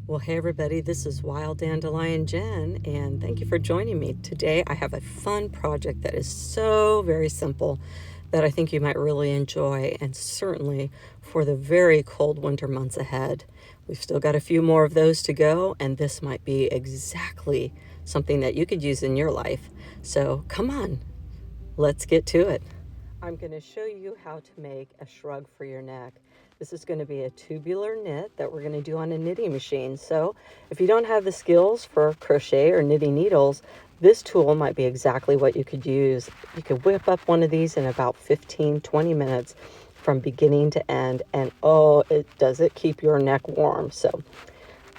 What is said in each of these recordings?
Well, hey everybody, this is Wild Dandelion Jen, and thank you for joining me. Today I have a fun project that is so very simple that I think you might really enjoy, and certainly for the very cold winter months ahead. We've still got a few more of those to go, and this might be exactly something that you could use in your life. So come on, let's get to it. I'm going to show you how to make a shrug for your neck. This is going to be a tubular knit that we're going to do on a knitting machine. So if you don't have the skills for crochet or knitting needles, this tool might be exactly what you could use. You could whip up one of these in about 15-20 minutes from beginning to end, and oh, does it keep your neck warm. So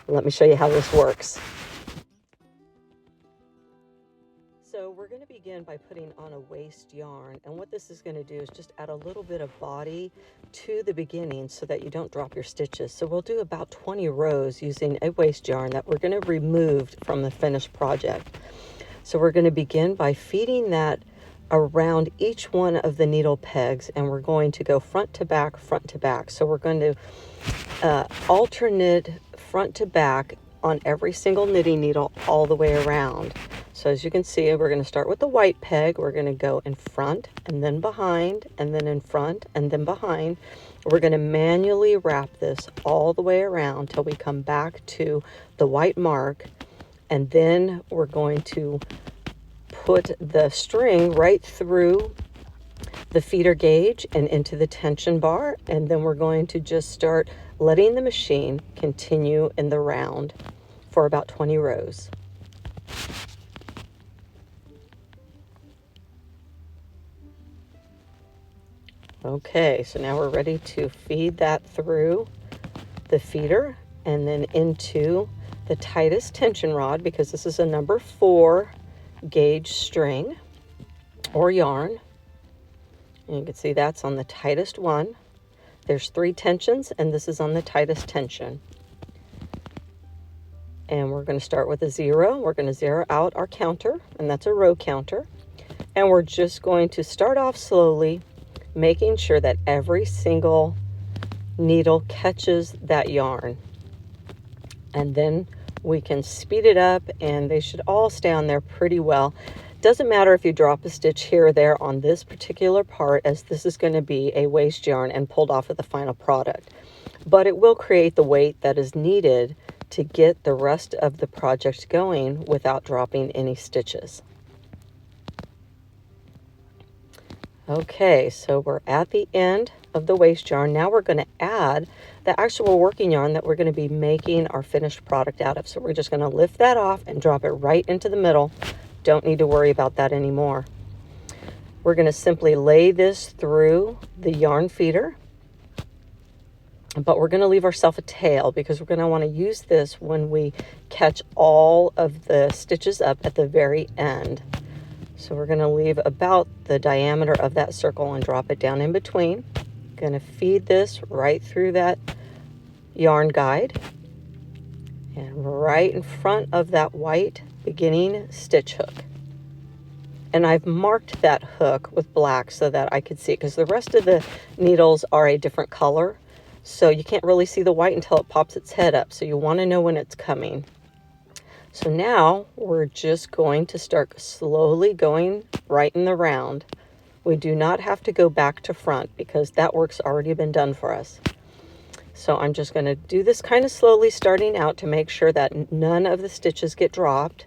let me show you how this works. So we're going to begin by putting on a waste yarn, and what this is going to do is just add a little bit of body to the beginning so that you don't drop your stitches. So we'll do about 20 rows using a waste yarn that we're going to remove from the finished project. So we're going to begin by feeding that around each one of the needle pegs, and we're going to go front to back, front to back. So we're going to alternate front to back on every single knitting needle all the way around. So as you can see, we're going to start with the white peg. We're going to go in front and then behind and then in front and then behind. We're going to manually wrap this all the way around till we come back to the white mark, and then we're going to put the string right through the feeder gauge and into the tension bar, and then we're going to just start letting the machine continue in the round for about 20 rows. Okay, so now we're ready to feed that through the feeder and then into the tightest tension rod, because this is a number 4 gauge string or yarn. And you can see that's on the tightest one. There's 3 tensions, and this is on the tightest tension. And we're going to start with a 0. We're going to 0 out our counter, and that's a row counter. And we're just going to start off slowly, making sure that every single needle catches that yarn. And then we can speed it up, and they should all stay on there pretty well. Doesn't matter if you drop a stitch here or there on this particular part, as this is going to be a waste yarn and pulled off of the final product. But it will create the weight that is needed to get the rest of the project going without dropping any stitches. Okay, so we're at the end of the waste yarn. Now we're going to add the actual working yarn that we're going to be making our finished product out of. So we're just going to lift that off and drop it right into the middle. Don't need to worry about that anymore. We're going to simply lay this through the yarn feeder, but we're going to leave ourselves a tail because we're going to want to use this when we catch all of the stitches up at the very end. So we're going to leave about the diameter of that circle and drop it down in between. Going to feed this right through that yarn guide and right in front of that white beginning stitch hook. And I've marked that hook with black so that I could see it, because the rest of the needles are a different color. So you can't really see the white until it pops its head up. So you want to know when it's coming. So now we're just going to start slowly going right in the round. We do not have to go back to front because that work's already been done for us. So I'm just going to do this kind of slowly, starting out to make sure that none of the stitches get dropped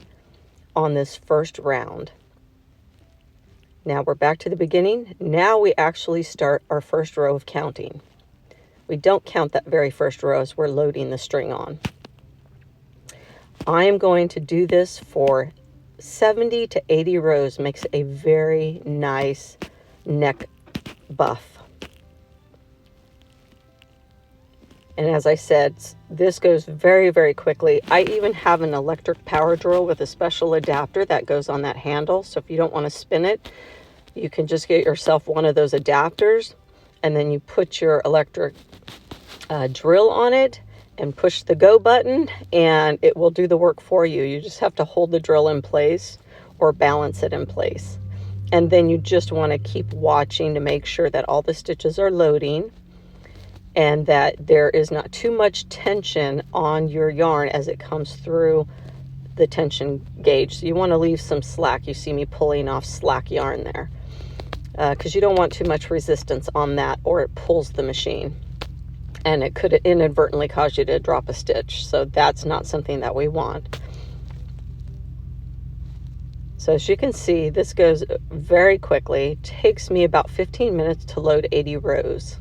on this first round. Now we're back to the beginning. Now we actually start our first row of counting. We don't count that very first row as we're loading the string on. I am going to do this for 70 to 80 rows. Makes a very nice neck buff. And as I said, this goes very, very quickly. I even have an electric power drill with a special adapter that goes on that handle. So if you don't want to spin it, you can just get yourself one of those adapters, and then you put your electric drill on it and push the go button, and it will do the work for you. You just have to hold the drill in place or balance it in place. And then you just want to keep watching to make sure that all the stitches are loading. and that there is not too much tension on your yarn as it comes through the tension gauge. So you want to leave some slack. You see me pulling off slack yarn there because you don't want too much resistance on that, or it pulls the machine and it could inadvertently cause you to drop a stitch. So that's not something that we want. So as you can see, this goes very quickly. It takes me about 15 minutes to load 80 rows.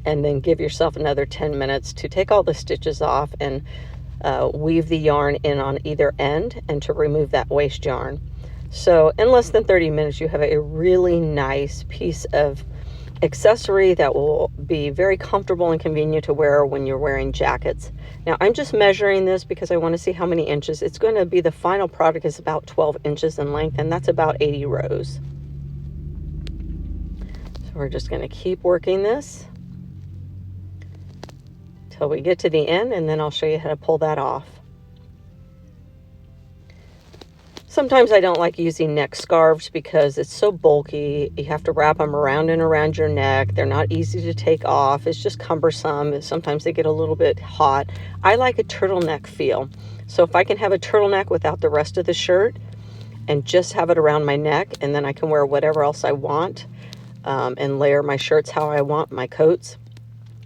And then give yourself another 10 minutes to take all the stitches off and weave the yarn in on either end and to remove that waste yarn. So in less than 30 minutes, you have a really nice piece of accessory that will be very comfortable and convenient to wear when you're wearing jackets. Now I'm just measuring this because I want to see how many inches. It's going to be, the final product is about 12 inches in length, and that's about 80 rows. So we're just going to keep working this till we get to the end, and then I'll show you how to pull that off. Sometimes I don't like using neck scarves because it's so bulky. You have to wrap them around and around your neck. They're not easy to take off. It's just cumbersome. Sometimes they get a little bit hot. I like a turtleneck feel. So if I can have a turtleneck without the rest of the shirt and just have it around my neck, and then I can wear whatever else I want and layer my shirts how I want, my coats,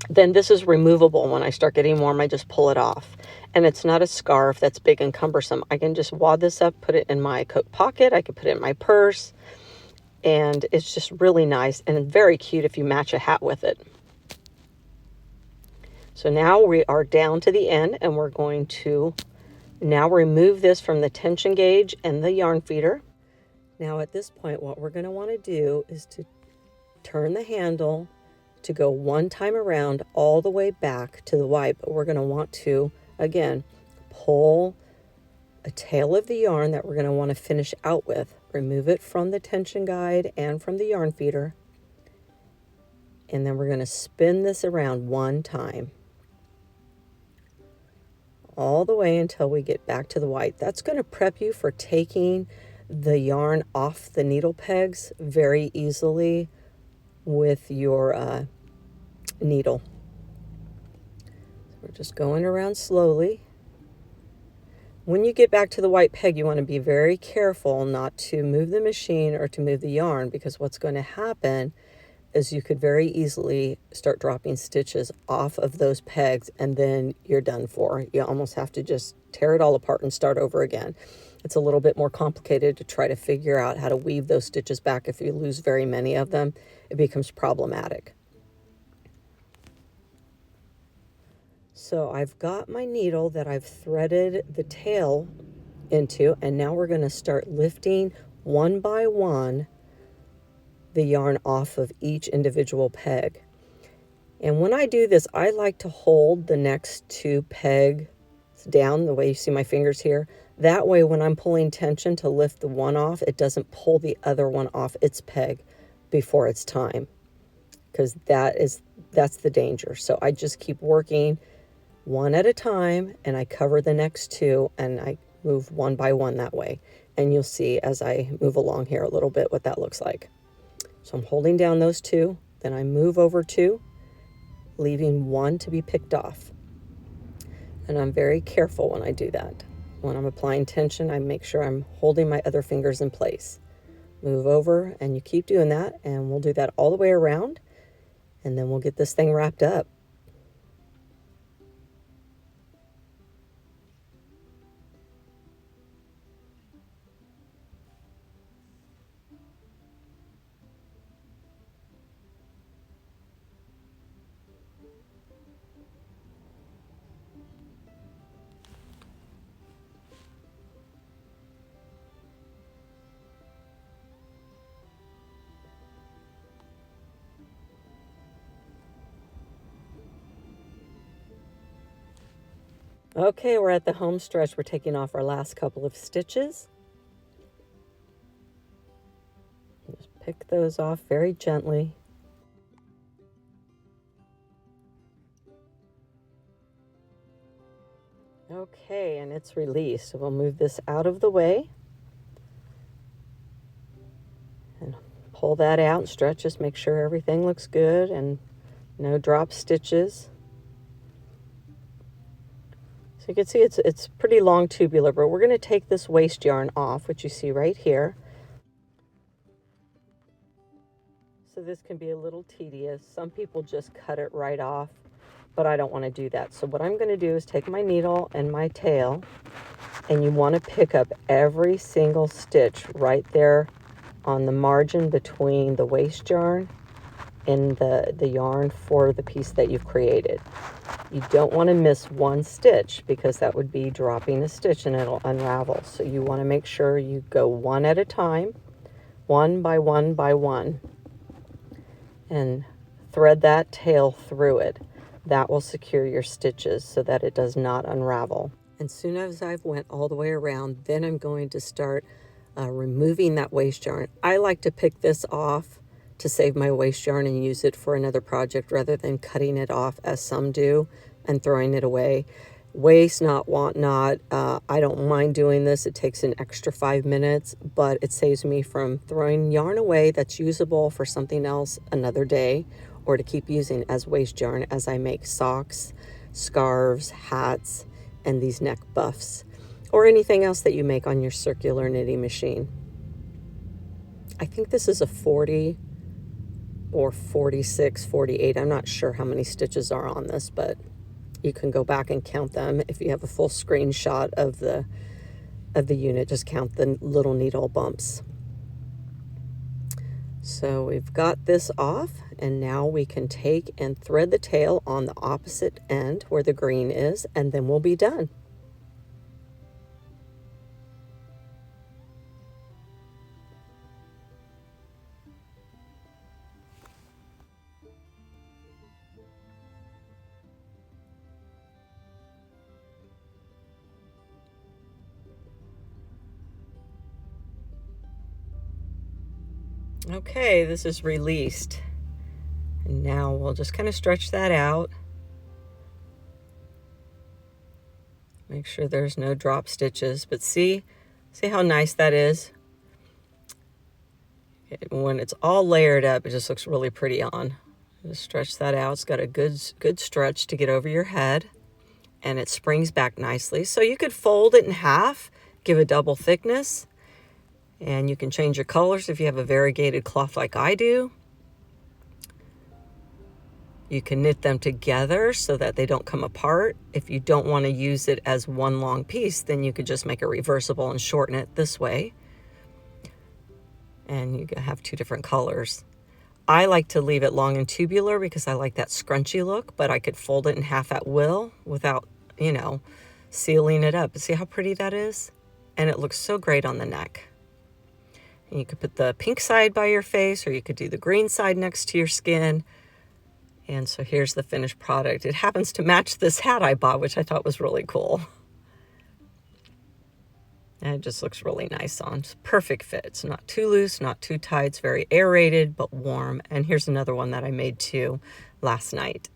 then this is removable. When I start getting warm, I just pull it off. And it's not a scarf that's big and cumbersome. I can just wad this up, put it in my coat pocket. I can put it in my purse. And it's just really nice and very cute if you match a hat with it. So now we are down to the end, and we're going to now remove this from the tension gauge and the yarn feeder. Now at this point, what we're going to want to do is to turn the handle to go one time around all the way back to the white, but we're going to want to, again, pull a tail of the yarn that we're going to want to finish out with. Remove it from the tension guide and from the yarn feeder, and then we're going to spin this around one time all the way until we get back to the white. That's going to prep you for taking the yarn off the needle pegs very easily with your needle. So we're just going around slowly. When you get back to the white peg, you want to be very careful not to move the machine or to move the yarn, because what's going to happen is you could very easily start dropping stitches off of those pegs, and then you're done for. You almost have to just tear it all apart and start over again. It's a little bit more complicated to try to figure out how to weave those stitches back. If you lose very many of them, it becomes problematic. So I've got my needle that I've threaded the tail into, and now we're going to start lifting one by one the yarn off of each individual peg. And when I do this, I like to hold the next two pegs down the way you see my fingers here. That way, when I'm pulling tension to lift the one off, it doesn't pull the other one off its peg before it's time, because that's the danger. So I just keep working one at a time, and I cover the next two, and I move one by one that way. And you'll see as I move along here a little bit what that looks like. So I'm holding down those two, then I move over two, leaving one to be picked off. And I'm very careful when I do that. When I'm applying tension, I make sure I'm holding my other fingers in place. Move over, and you keep doing that, and we'll do that all the way around, and then we'll get this thing wrapped up. Okay, we're at the home stretch. We're taking off our last couple of stitches. Just pick those off very gently. Okay, and it's released. So we'll move this out of the way and pull that out and stretch, just make sure everything looks good and no drop stitches. So you can see it's pretty long tubular, but we're going to take this waste yarn off, which you see right here. So this can be a little tedious. Some people just cut it right off, but I don't want to do that. So what I'm going to do is take my needle and my tail, and you want to pick up every single stitch right there on the margin between the waste yarn and the yarn for the piece that you've created. You don't want to miss one stitch because that would be dropping a stitch and it'll unravel. So you want to make sure you go one at a time, one by one by one, and thread that tail through it. That will secure your stitches so that it does not unravel. And soon as I've went all the way around, then I'm going to start removing that waste yarn. I like to pick this off to save my waste yarn and use it for another project rather than cutting it off as some do and throwing it away. Waste not, want not. I don't mind doing this. It takes an extra 5 minutes, but it saves me from throwing yarn away that's usable for something else another day, or to keep using as waste yarn as I make socks, scarves, hats, and these neck buffs, or anything else that you make on your circular knitting machine. I think this is a 40 or 46, 48. I'm not sure how many stitches are on this, but you can go back and count them. If you have a full screenshot of the unit, just count the little needle bumps. So we've got this off, and now we can take and thread the tail on the opposite end where the green is, and then we'll be done. Okay, this is released. And now we'll just kind of stretch that out. Make sure there's no drop stitches, but see how nice that is? When it's all layered up, it just looks really pretty on. Just stretch that out. It's got a good stretch to get over your head, and it springs back nicely. So you could fold it in half, give a double thickness, and you can change your colors if you have a variegated cloth like I do. You can knit them together so that they don't come apart. If you don't want to use it as one long piece, then you could just make a reversible and shorten it this way. And you can have two different colors. I like to leave it long and tubular because I like that scrunchy look, but I could fold it in half at will without, sealing it up. See how pretty that is? And it looks so great on the neck. And you could put the pink side by your face, or you could do the green side next to your skin. And so here's the finished product. It happens to match this hat I bought, which I thought was really cool. And it just looks really nice on. It's perfect fit. It's not too loose, not too tight. It's very aerated, but warm. And here's another one that I made too last night.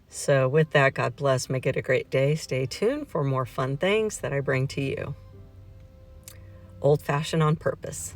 So with that, God bless. Make it a great day. Stay tuned for more fun things that I bring to you. Old Fashioned on Purpose.